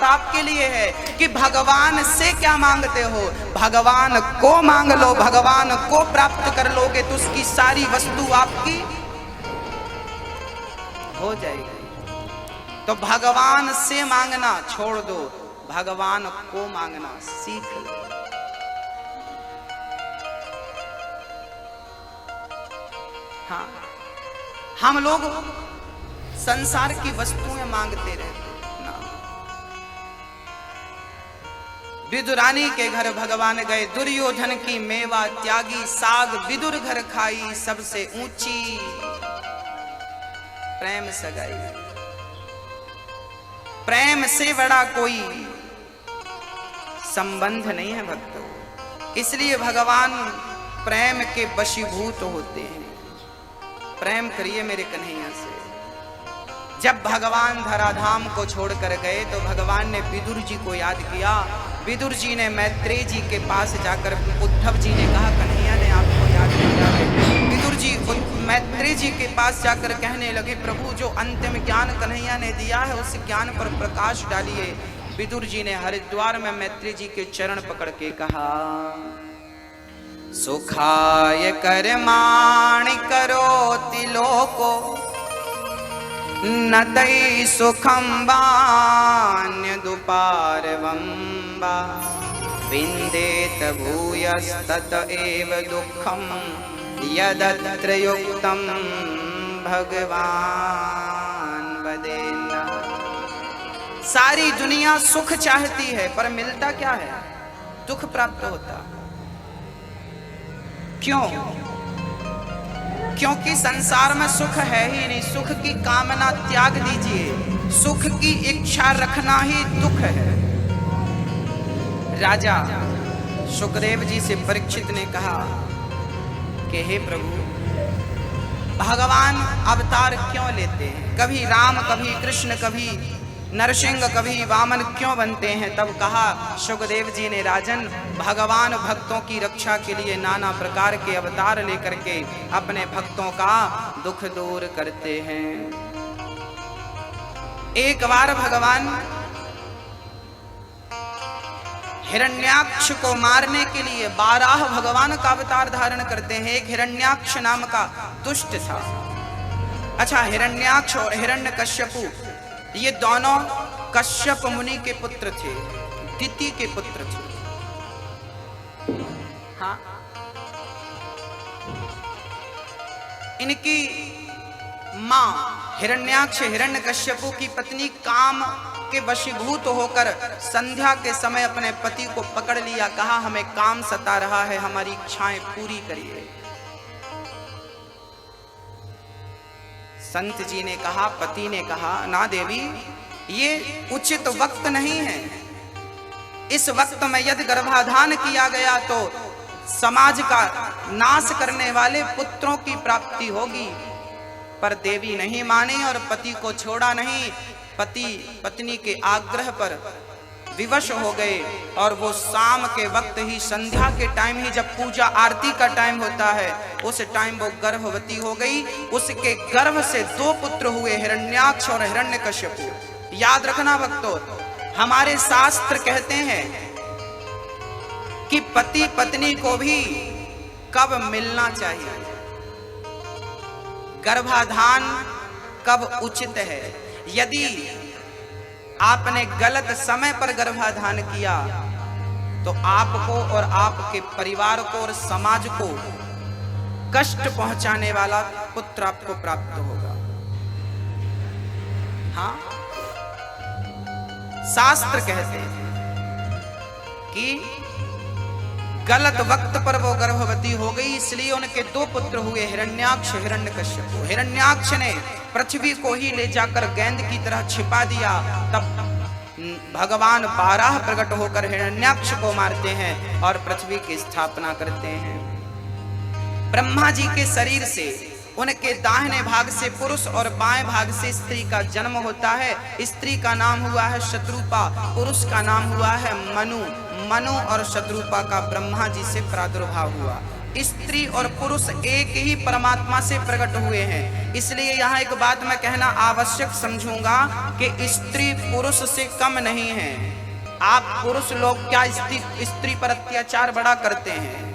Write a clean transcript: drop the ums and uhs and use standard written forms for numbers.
आपके लिए है कि भगवान से क्या मांगते हो, भगवान को मांग लो, भगवान को प्राप्त कर लोगे तो उसकी सारी वस्तु आपकी हो जाएगी। तो भगवान से मांगना छोड़ दो, भगवान को मांगना सीख लो। हाँ, हम लोग संसार की वस्तुएं मांगते रहते ना। विदुरानी के घर भगवान गए, दुर्योधन की मेवा त्यागी, साग विदुर घर खाई, सबसे ऊंची प्रेम सगाई। प्रेम से बड़ा कोई संबंध नहीं है भक्तों, इसलिए भगवान प्रेम के वशीभूत होते हैं। प्रेम करिए मेरे कन्हैया से। जब भगवान धराधाम को छोड़कर गए तो भगवान ने विदुर जी को याद किया। विदुर जी ने मैत्रेय जी के पास जाकर, उद्धव जी ने कहा कन्हैया ने आपको याद किया है। विदुर जी मैत्रेय जी के पास जाकर कहने लगे, प्रभु जो अंतिम ज्ञान कन्हैया ने दिया है उस ज्ञान पर प्रकाश डालिए। विदुर जी ने हरिद्वार में मैत्रेय जी के चरण पकड़ के कहा, सुखाय कर्माणि करोति लोको न तै सुखं वान्यदुपारवं वा विन्देत भूयस्तत एव दुःखं यदत्र युक्तं भगवान वदेन्न। सारी दुनिया सुख चाहती है पर मिलता क्या है, दुख प्राप्त होता। क्यों? क्योंकि संसार में सुख है ही नहीं। सुख की कामना त्याग दीजिए, सुख की इच्छा रखना ही दुख है। राजा सुखदेव जी से परीक्षित ने कहा कि हे प्रभु, भगवान अवतार क्यों लेते हैं, कभी राम कभी कृष्ण कभी नरसिंह कभी वामन क्यों बनते हैं? तब कहा सुखदेव जी ने, राजन भगवान भक्तों की रक्षा के लिए नाना प्रकार के अवतार लेकर के अपने भक्तों का दुख दूर करते हैं। एक बार भगवान हिरण्याक्ष को मारने के लिए 12 भगवान का अवतार धारण करते हैं। एक हिरण्याक्ष नाम का दुष्ट था। अच्छा, हिरण्याक्ष और हिरण्यकश्यपु ये दोनों कश्यप मुनि के पुत्र थे, दिति के पुत्र थे। हाँ, इनकी मां हिरण्याक्ष हिरण्यकश्यपु की पत्नी काम के वशीभूत होकर संध्या के समय अपने पति को पकड़ लिया। कहा हमें काम सता रहा है, हमारी इच्छाएं पूरी करिए। संत जी ने कहा, पति ने कहा, ना देवी ये उचित वक्त नहीं है। इस वक्त में यदि गर्भाधान किया गया तो समाज का नाश करने वाले पुत्रों की प्राप्ति होगी। पर देवी नहीं मानी और पति को छोड़ा नहीं। पति पत्नी के आग्रह पर विवश हो गए और वो शाम के वक्त ही, संध्या के टाइम ही, जब पूजा आरती का टाइम होता है, उस टाइम वो गर्भवती हो गई। उसके गर्भ से 2 पुत्र हुए, हिरण्याक्ष और हिरण्यकश्यपु। याद रखना भक्तों, हमारे शास्त्र कहते हैं कि पति पत्नी को भी कब मिलना चाहिए, गर्भाधान कब उचित है। यदि आपने गलत समय पर गर्भाधान किया तो आपको और आपके परिवार को और समाज को कष्ट पहुंचाने वाला पुत्र आपको प्राप्त होगा। हाँ, शास्त्र कहते हैं कि गलत वक्त पर वो गर्भवती हो गई, इसलिए उनके 2 पुत्र हुए, हिरण्याक्ष हिरण्यकश्यपु। हिरण्याक्ष ने पृथ्वी को ही ले जाकर गेंद की तरह छिपा दिया। तब भगवान 12 प्रकट होकर हिरण्याक्ष को मारते हैं और पृथ्वी की स्थापना करते हैं। ब्रह्मा जी के शरीर से, उनके दाहिने भाग से पुरुष और बाएं भाग से स्त्री का जन्म होता है। स्त्री का नाम हुआ है शत्रुपा, पुरुष का नाम हुआ है मनु। मनु और शत्रुपा का ब्रह्मा जी से प्रादुर्भाव हुआ। स्त्री और पुरुष एक ही परमात्मा से प्रकट हुए हैं। इसलिए यहाँ एक बात मैं कहना आवश्यक समझूंगा कि स्त्री पुरुष से कम नहीं है। आप पुरुष लोग क्या स्त्री पर अत्याचार बड़ा करते हैं,